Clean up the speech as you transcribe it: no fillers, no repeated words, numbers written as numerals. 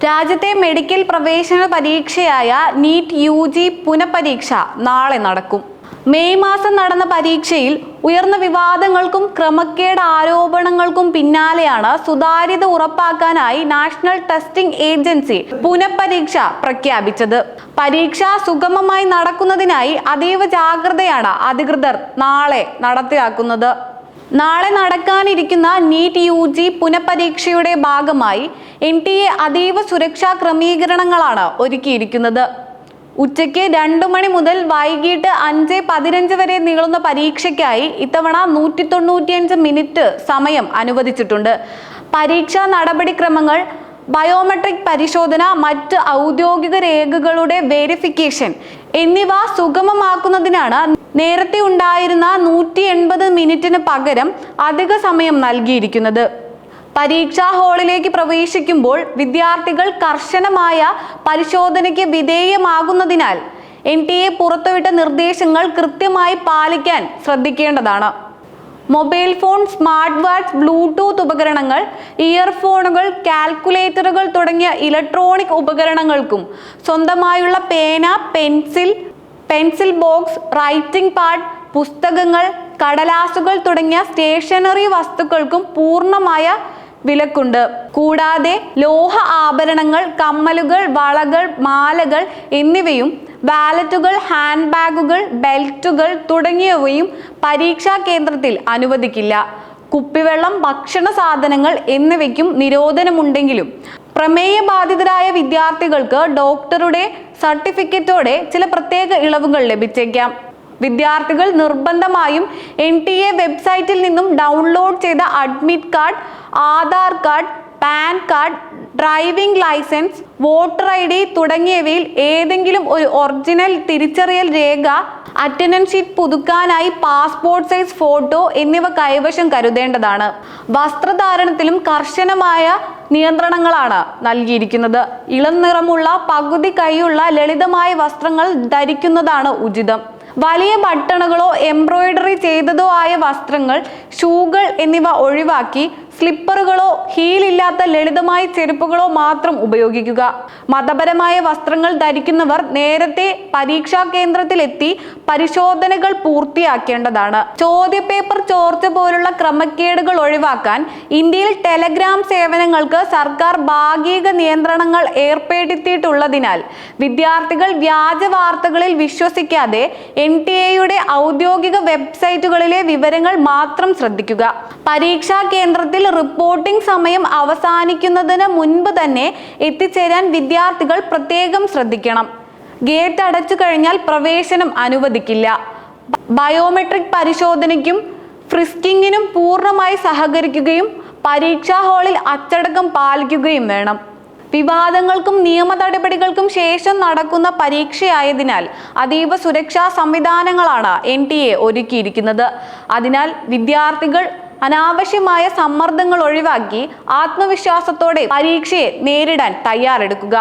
രാജ്യത്തെ മെഡിക്കൽ പ്രവേശന പരീക്ഷയായ NEET UG പുനഃപരീക്ഷ നാളെ നടക്കും. മെയ് മാസം നടന്ന പരീക്ഷയിൽ ഉയർന്ന വിവാദങ്ങൾക്കും ക്രമക്കേട് ആരോപണങ്ങൾക്കും പിന്നാലെയാണ് സുതാര്യത ഉറപ്പാക്കാനായി നാഷണൽ ടെസ്റ്റിംഗ് ഏജൻസി പുനഃപരീക്ഷ പ്രഖ്യാപിച്ചത്. പരീക്ഷ സുഗമമായി നടക്കുന്നതിനായി അതീവ ജാഗ്രതയാണ് അധികൃതർ നാളെ നടത്തിയാക്കുന്നത്. നാളെ നടക്കാനിരിക്കുന്ന നീറ്റ് UG പുനഃപരീക്ഷയുടെ ഭാഗമായി NTA അതീവ സുരക്ഷാ ക്രമീകരണങ്ങളാണ് ഒരുക്കിയിരിക്കുന്നത്. ഉച്ചയ്ക്ക് 2 മണി മുതൽ വൈകിട്ട് 5:15 വരെ നീളുന്ന പരീക്ഷയ്ക്കായി ഇത്തവണ 195 മിനിറ്റ് സമയം അനുവദിച്ചിട്ടുണ്ട്. പരീക്ഷാ നടപടിക്രമങ്ങൾ, ബയോമെട്രിക് പരിശോധന, മറ്റ് ഔദ്യോഗിക രേഖകളുടെ വെരിഫിക്കേഷൻ എന്നിവ സുഗമമാക്കുന്നതിനാണ് നേരത്തെ ഉണ്ടായിരുന്ന 180 മിനിറ്റിന് പകരം അധിക സമയം നൽകിയിരിക്കുന്നത്. പരീക്ഷാ ഹാളിലേക്ക് പ്രവേശിക്കുമ്പോൾ വിദ്യാർത്ഥികൾ കർശനമായ പരിശോധനയ്ക്ക് വിധേയമാകുന്നതിനാൽ NTA പുറത്തുവിട്ട നിർദ്ദേശങ്ങൾ കൃത്യമായി പാലിക്കാൻ ശ്രദ്ധിക്കേണ്ടതാണ്. Mobile phone, smart watch, Bluetooth ഉപകരണങ്ങൾ, ഇയർഫോണുകൾ, കാൽക്കുലേറ്ററുകൾ തുടങ്ങിയ ഇലക്ട്രോണിക് ഉപകരണങ്ങൾക്കും സ്വന്തമായുള്ള പേന, പെൻസിൽ ബോക്സ്, റൈറ്റിംഗ് പാഡ്, പുസ്തകങ്ങൾ, കടലാസുകൾ തുടങ്ങിയ സ്റ്റേഷനറി വസ്തുക്കൾക്കും പൂർണ്ണമായ വിലക്കുണ്ട്. കൂടാതെ ലോഹ ആഭരണങ്ങൾ, കമ്മലുകൾ, വളകൾ, മാലകൾ എന്നിവയും വാലറ്റുകൾ, ഹാൻഡ് ബാഗുകൾ, ബെൽറ്റുകൾ തുടങ്ങിയവയും പരീക്ഷാ കേന്ദ്രത്തിൽ അനുവദിക്കില്ല. കുപ്പിവെള്ളം, ഭക്ഷണ സാധനങ്ങൾ എന്നിവയ്ക്കും നിരോധനമുണ്ടെങ്കിലും പ്രമേയ ബാധിതരായ വിദ്യാർത്ഥികൾക്ക് ഡോക്ടറുടെ സർട്ടിഫിക്കറ്റോടെ ചില പ്രത്യേക ഇളവുകൾ ലഭിച്ചേക്കാം. വിദ്യാർത്ഥികൾ നിർബന്ധമായും NTA വെബ്സൈറ്റിൽ നിന്നും ഡൗൺലോഡ് ചെയ്ത admit card, Aadhaar card, PAN card, driving licence, voter ID തുടങ്ങിയവയിൽ ഏതെങ്കിലും ഒരു ഒറിജിനൽ തിരിച്ചറിയൽ രേഖ, അറ്റൻഡൻസ് ഷീറ്റ് പുതുക്കാനായി പാസ്പോർട്ട് സൈസ് ഫോട്ടോ എന്നിവ കൈവശം കരുതേണ്ടതാണ്. വസ്ത്രധാരണത്തിലും കർശനമായ നിയന്ത്രണങ്ങളാണ് നൽകിയിരിക്കുന്നത്. ഇളം നിറമുള്ള പകുതി കൈയുള്ള ലളിതമായ വസ്ത്രങ്ങൾ ധരിക്കുന്നതാണ് ഉചിതം. വലിയ ബട്ടണുകളോ എംബ്രോയിഡറി ചെയ്തതോ ആയ വസ്ത്രങ്ങൾ, ഷൂകൾ എന്നിവ ഒഴിവാക്കി സ്ലിപ്പറുകളോ ഹീലില്ലാത്ത ലളിതമായ ചെരുപ്പുകളോ മാത്രം ഉപയോഗിക്കുക. മതപരമായ വസ്ത്രങ്ങൾ ധരിക്കുന്നവർ നേരത്തെ പരീക്ഷാ കേന്ദ്രത്തിലെത്തി പരിശോധനകൾ പൂർത്തിയാക്കേണ്ടതാണ്. ചോദ്യപേപ്പർ ചോർച്ച പോലുള്ള ക്രമക്കേടുകൾ ഒഴിവാക്കാൻ ഇന്ത്യയിൽ ടെലഗ്രാം സേവനങ്ങൾക്ക് സർക്കാർ ഭാഗിക നിയന്ത്രണങ്ങൾ ഏർപ്പെടുത്തിയിട്ടുള്ളതിനാൽ വിദ്യാർത്ഥികൾ വ്യാജ വാർത്തകളിൽ വിശ്വസിക്കാതെ NTA ഔദ്യോഗിക വെബ്സൈറ്റുകളിലെ വിവരങ്ങൾ മാത്രം ശ്രദ്ധിക്കുക. പരീക്ഷാ കേന്ദ്രത്തിൽ റിപ്പോർട്ടിംഗ് സമയം അവസാനിക്കുന്നതിന് മുൻപ് തന്നെ എത്തിച്ചേരാൻ വിദ്യാർത്ഥികൾ പ്രത്യേകം ശ്രദ്ധിക്കണം. ഗേറ്റ് അടച്ചു കഴിഞ്ഞാൽ പ്രവേശനം അനുവദിക്കില്ല. ബയോമെട്രിക് പരിശോധനയ്ക്കും ഫ്രിസ്കിങ്ങിനും പൂർണ്ണമായി സഹകരിക്കുകയും പരീക്ഷാ ഹാളിൽ അച്ചടക്കം പാലിക്കുകയും വേണം. വിവാദങ്ങൾക്കും നിയമ നടപടികൾക്കും ശേഷം നടക്കുന്ന പരീക്ഷയായതിനാൽ അതീവ സുരക്ഷാ സംവിധാനങ്ങളാണ് NTA ഒരുക്കിയിരിക്കുന്നത്. അതിനാൽ വിദ്യാർത്ഥികൾ അനാവശ്യമായ സമ്മർദ്ദങ്ങൾ ഒഴിവാക്കി ആത്മവിശ്വാസത്തോടെ പരീക്ഷയെ നേരിടാൻ തയ്യാറെടുക്കുക.